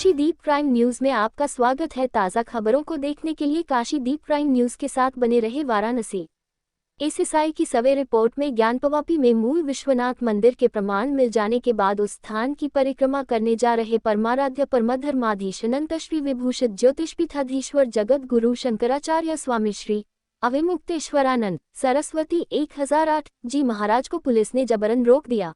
काशीदीप prime news में आपका स्वागत है। ताज़ा खबरों को देखने के लिए काशीदीप प्राइम न्यूज के साथ बने रहे। वाराणसी एसएसआई की सवे रिपोर्ट में ज्ञानवापी में मूल विश्वनाथ मंदिर के प्रमाण मिल जाने के बाद उस स्थान की परिक्रमा करने जा रहे परमाराध्य परमधर्माधीश अनंत श्री विभूषित ज्योतिषपीठाधीश्वर जगत गुरु शंकराचार्य स्वामी श्री अविमुक्तेश्वरानंद सरस्वती 1008 जी महाराज को पुलिस ने जबरन रोक दिया।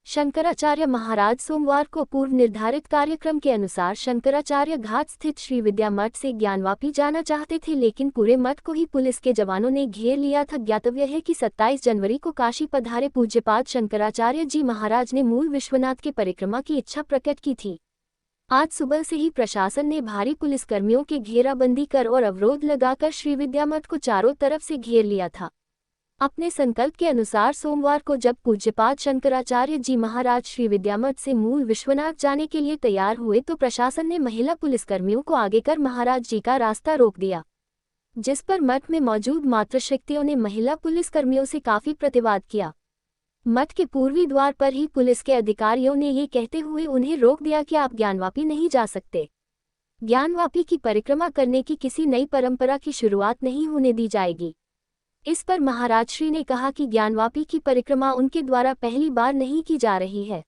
शंकराचार्य महाराज सोमवार को पूर्व निर्धारित कार्यक्रम के अनुसार शंकराचार्य घाट स्थित श्री विद्या मठ से ज्ञानवापी जाना चाहते थे, लेकिन पूरे मठ को ही पुलिस के जवानों ने घेर लिया था। ज्ञातव्य है कि 27 जनवरी को काशी पधारे पूज्यपाद शंकराचार्य जी महाराज ने मूल विश्वनाथ के परिक्रमा की इच्छा प्रकट की थी। आज सुबह से ही प्रशासन ने भारी पुलिसकर्मियों के घेराबंदी कर और अवरोध लगाकर श्री विद्या मठ को चारों तरफ से घेर लिया था। अपने संकल्प के अनुसार सोमवार को जब पूज्यपाद शंकराचार्य जी महाराज श्री विद्या मठ से मूल विश्वनाथ जाने के लिए तैयार हुए तो प्रशासन ने महिला पुलिसकर्मियों को आगे कर महाराज जी का रास्ता रोक दिया, जिस पर मठ में मौजूद मातृशक्तियों ने महिला पुलिसकर्मियों से काफी प्रतिवाद किया। मठ के पूर्वी द्वार पर ही पुलिस के अधिकारियों ने ये कहते हुए उन्हें रोक दिया कि आप ज्ञानवापी नहीं जा सकते। ज्ञानवापी की परिक्रमा करने की किसी नई परंपरा की शुरुआत नहीं होने दी जाएगी। इस पर महाराज श्री ने कहा कि ज्ञानवापी की परिक्रमा उनके द्वारा पहली बार नहीं की जा रही है।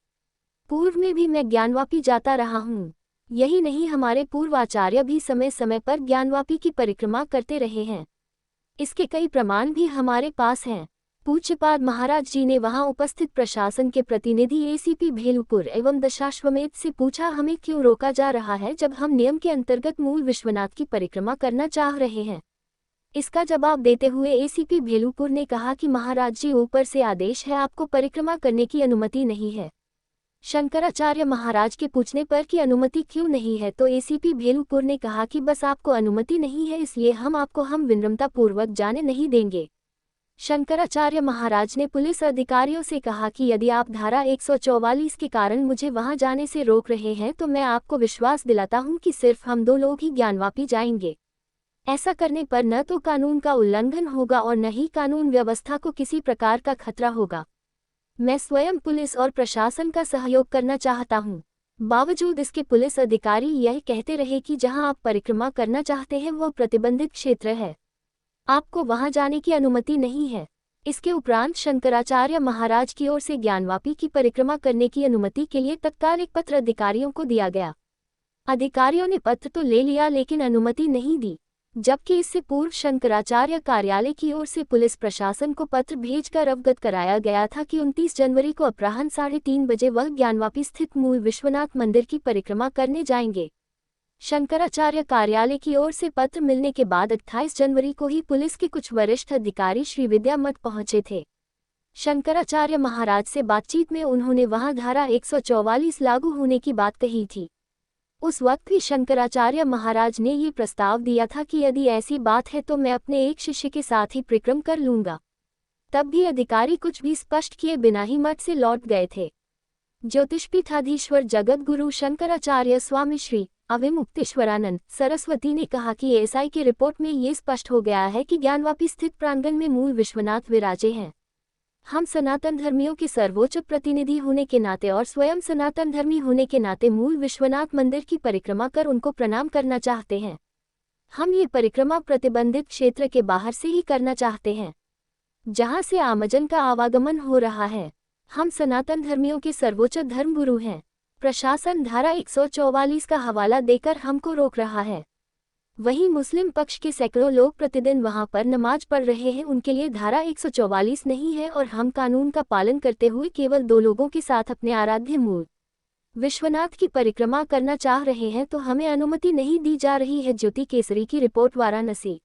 पूर्व में भी मैं ज्ञानवापी जाता रहा हूँ। यही नहीं, हमारे पूर्वाचार्य भी समय समय पर ज्ञानवापी की परिक्रमा करते रहे हैं। इसके कई प्रमाण भी हमारे पास हैं। पूज्यपाद महाराज जी ने वहां उपस्थित प्रशासन के प्रतिनिधि एसीपी भेलुपुर एवं दशाश्वमेध से पूछा, हमें क्यों रोका जा रहा है जब हम नियम के अंतर्गत मूल विश्वनाथ की परिक्रमा करना चाह रहे हैं। इसका जवाब देते हुए एसीपी भेलुपुर ने कहा कि महाराज जी ऊपर से आदेश है, आपको परिक्रमा करने की अनुमति नहीं है। शंकराचार्य महाराज के पूछने पर कि अनुमति क्यों नहीं है तो एसीपी भेलुपुर ने कहा कि बस आपको अनुमति नहीं है, इसलिए हम विनम्रता पूर्वक जाने नहीं देंगे। शंकराचार्य महाराज ने पुलिस अधिकारियों से कहा कि यदि आप धारा 144 के कारण मुझे वहां जाने से रोक रहे हैं तो मैं आपको विश्वास दिलाता हूं कि सिर्फ हम 2 लोग ही ज्ञानवापी जाएंगे। ऐसा करने पर न तो कानून का उल्लंघन होगा और न ही कानून व्यवस्था को किसी प्रकार का खतरा होगा। मैं स्वयं पुलिस और प्रशासन का सहयोग करना चाहता हूं। बावजूद इसके पुलिस अधिकारी यह कहते रहे कि जहां आप परिक्रमा करना चाहते हैं वो प्रतिबंधित क्षेत्र है, आपको वहां जाने की अनुमति नहीं है। इसके उपरांत शंकराचार्य महाराज की ओर से ज्ञानवापी की परिक्रमा करने की अनुमति के लिए तत्काल एक पत्र अधिकारियों को दिया गया। अधिकारियों ने पत्र तो ले लिया लेकिन अनुमति नहीं दी, जबकि इससे पूर्व शंकराचार्य कार्यालय की ओर से पुलिस प्रशासन को पत्र भेजकर अवगत कराया गया था कि 29 जनवरी को अपराह्न 3:30 बजे वह ज्ञानवापी स्थित मूल विश्वनाथ मंदिर की परिक्रमा करने जाएंगे। शंकराचार्य कार्यालय की ओर से पत्र मिलने के बाद 28 जनवरी को ही पुलिस के कुछ वरिष्ठ अधिकारी श्री विद्या मठ पहुंचे थे। शंकराचार्य महाराज से बातचीत में उन्होंने वहां धारा 144 लागू होने की बात कही थी। उस वक्त भी शंकराचार्य महाराज ने ये प्रस्ताव दिया था कि यदि ऐसी बात है तो मैं अपने एक शिष्य के साथ ही परिक्रम कर लूंगा। तब भी अधिकारी कुछ भी स्पष्ट किए बिना ही मठ से लौट गए थे। ज्योतिषपीठाधीश्वर जगत गुरु शंकराचार्य स्वामी श्री अविमुक्तेश्वरानंद सरस्वती ने कहा कि एसआई की रिपोर्ट में ये स्पष्ट हो गया है कि ज्ञानवापी स्थित प्रांगण में मूल विश्वनाथ विराजे हैं। हम सनातन धर्मियों के सर्वोच्च प्रतिनिधि होने के नाते और स्वयं सनातन धर्मी होने के नाते मूल विश्वनाथ मंदिर की परिक्रमा कर उनको प्रणाम करना चाहते हैं। हम ये परिक्रमा प्रतिबंधित क्षेत्र के बाहर से ही करना चाहते हैं, जहां से आमजन का आवागमन हो रहा है। हम सनातन धर्मियों के सर्वोच्च धर्मगुरु हैं। प्रशासन धारा 144 का हवाला देकर हमको रोक रहा है। वहीं मुस्लिम पक्ष के सैकड़ों लोग प्रतिदिन वहां पर नमाज पढ़ रहे हैं, उनके लिए धारा 144 नहीं है और हम कानून का पालन करते हुए केवल 2 लोगों के साथ अपने आराध्य मूल विश्वनाथ की परिक्रमा करना चाह रहे हैं तो हमें अनुमति नहीं दी जा रही है। ज्योति केसरी की रिपोर्ट, वाराणसी।